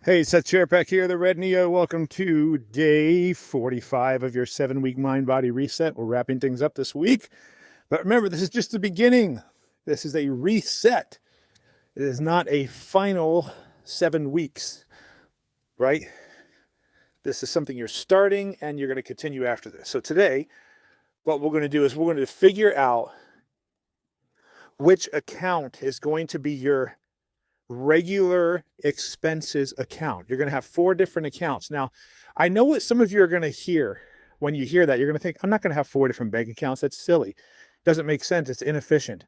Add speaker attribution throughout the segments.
Speaker 1: Hey, Seth Chairpack here, the Red Neo. Welcome to day 45 of your 7-week mind body reset. We're wrapping things up this week. But remember, this is just the beginning. This is a reset. It is not a final 7 weeks, right? This is something you're starting and you're going to continue after this. So today, what we're going to do is we're going to figure out which account is going to be your regular expenses account. You're going to have 4 different accounts. Now, I know what some of you are going to hear when you hear that. You're going to think, I'm not going to have 4 different bank accounts. That's silly. It doesn't make sense. It's inefficient.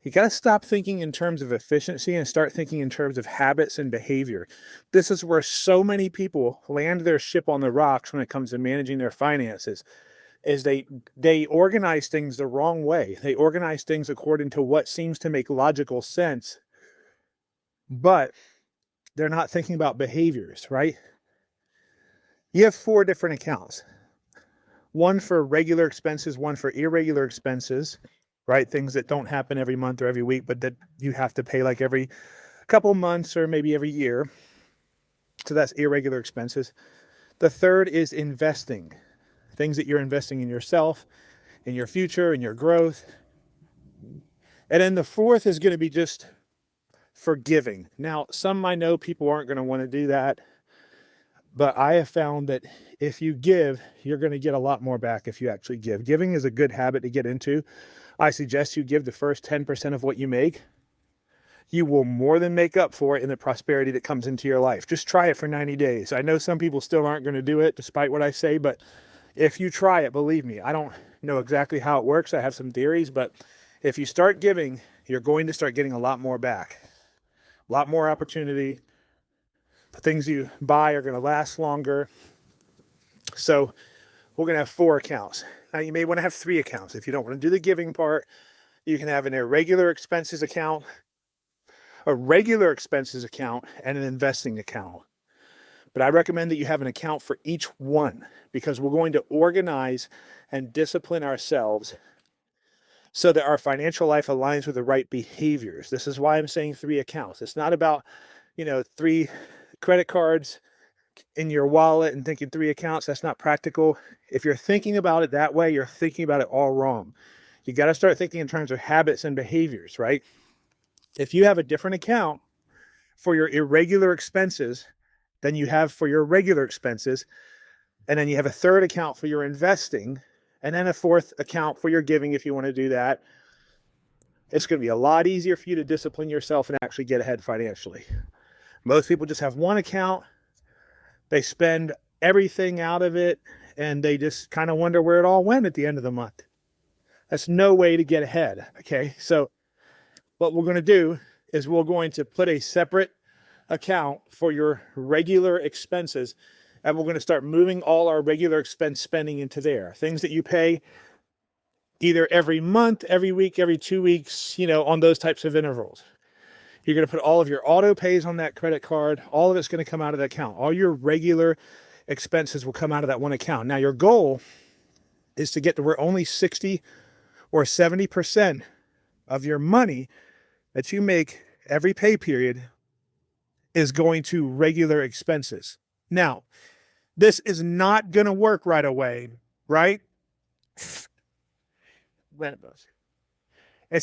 Speaker 1: You got to stop thinking in terms of efficiency and start thinking in terms of habits and behavior. This is where so many people land their ship on the rocks when it comes to managing their finances. Is they organize things the wrong way. They organize things according to what seems to make logical sense, but they're not thinking about behaviors, right? You have 4 different accounts. One for regular expenses, one for irregular expenses, right? Things that don't happen every month or every week, but that you have to pay like every couple months or maybe every year. So that's irregular expenses. The third is investing. Things that you're investing in yourself, in your future, in your growth. And then the fourth is going to be just forgiving. Now, some I know people aren't going to want to do that, but I have found that if you give, you're going to get a lot more back if you actually give. Giving is a good habit to get into. I suggest you give the first 10% of what you make. You will more than make up for it in the prosperity that comes into your life. Just try it for 90 days. I know some people still aren't going to do it despite what I say, but if you try it, believe me, I don't know exactly how it works. I have some theories, but if you start giving, you're going to start getting a lot more back. A lot more opportunity. The things you buy are going to last longer. So we're going to have 4 accounts. Now you may want to have 3 accounts. If you don't want to do the giving part, you can have an irregular expenses account, a regular expenses account, and an investing account. But I recommend that you have an account for each one because we're going to organize and discipline ourselves so that our financial life aligns with the right behaviors. This is why I'm saying 3 accounts. It's not about, 3 credit cards in your wallet and thinking 3 accounts. That's not practical. If you're thinking about it that way, you're thinking about it all wrong. You got to start thinking in terms of habits and behaviors, right? If you have a different account for your irregular expenses than you have for your regular expenses, and then you have a third account for your investing, and then a fourth account for your giving if you want to do that, it's going to be a lot easier for you to discipline yourself and actually get ahead financially. Most people just have one account, they spend everything out of it, and they just kind of wonder where it all went at the end of the month. That's no way to get ahead, okay? So what we're going to do is we're going to put a separate account for your regular expenses, and we're going to start moving all our regular expense spending into there. Things that you pay either every month, every week, every 2 weeks, on those types of intervals. You're going to put all of your auto pays on that credit card. All of it's going to come out of that account. All your regular expenses will come out of that one account. Now, your goal is to get to where only 60 or 70% of your money that you make every pay period is going to regular expenses. Now, this is not going to work right away, right? It's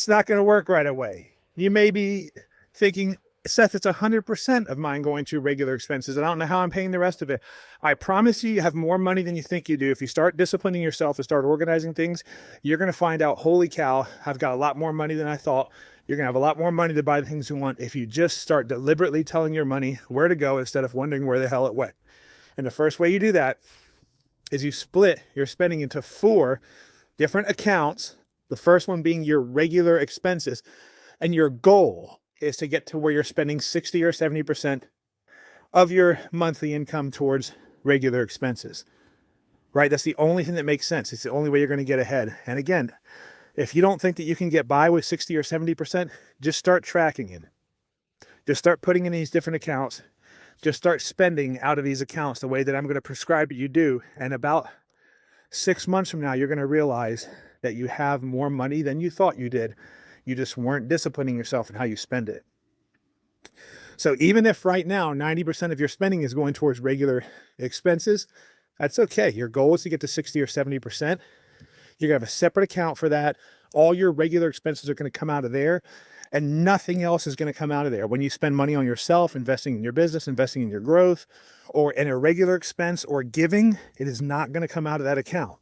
Speaker 1: not going to work right away. You may be thinking, Seth, it's 100% of mine going to regular expenses. I don't know how I'm paying the rest of it. I promise you have more money than you think you do. If you start disciplining yourself and start organizing things, you're going to find out, holy cow, I've got a lot more money than I thought. You're going to have a lot more money to buy the things you want if you just start deliberately telling your money where to go instead of wondering where the hell it went. And the first way you do that is you split your spending into 4 different accounts, the first one being your regular expenses. And your goal is to get to where you're spending 60 or 70% of your monthly income towards regular expenses, right? That's the only thing that makes sense. It's the only way you're going to get ahead. And again, if you don't think that you can get by with 60 or 70%, just start tracking it. Just start putting in these different accounts. Just start spending out of these accounts the way that I'm going to prescribe that you do. And about 6 months from now, you're going to realize that you have more money than you thought you did. You just weren't disciplining yourself in how you spend it. So even if right now 90% of your spending is going towards regular expenses, that's okay. Your goal is to get to 60 or 70%. You're going to have a separate account for that. All your regular expenses are going to come out of there, and nothing else is going to come out of there. When you spend money on yourself, investing in your business, investing in your growth, or in a regular expense or giving, it is not going to come out of that account,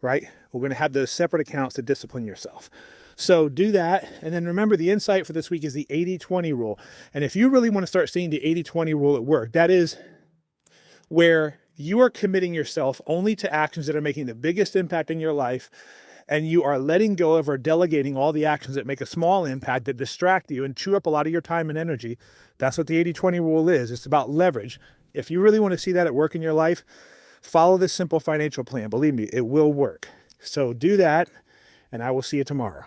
Speaker 1: right? We're going to have those separate accounts to discipline yourself. So do that. And then remember, the insight for this week is the 80-20 rule. And if you really want to start seeing the 80-20 rule at work, that is where you are committing yourself only to actions that are making the biggest impact in your life, and you are letting go of or delegating all the actions that make a small impact, that distract you and chew up a lot of your time and energy. That's what the 80-20 rule is. It's about leverage. If you really want to see that at work in your life, follow this simple financial plan. Believe me, it will work. So do that, and I will see you tomorrow.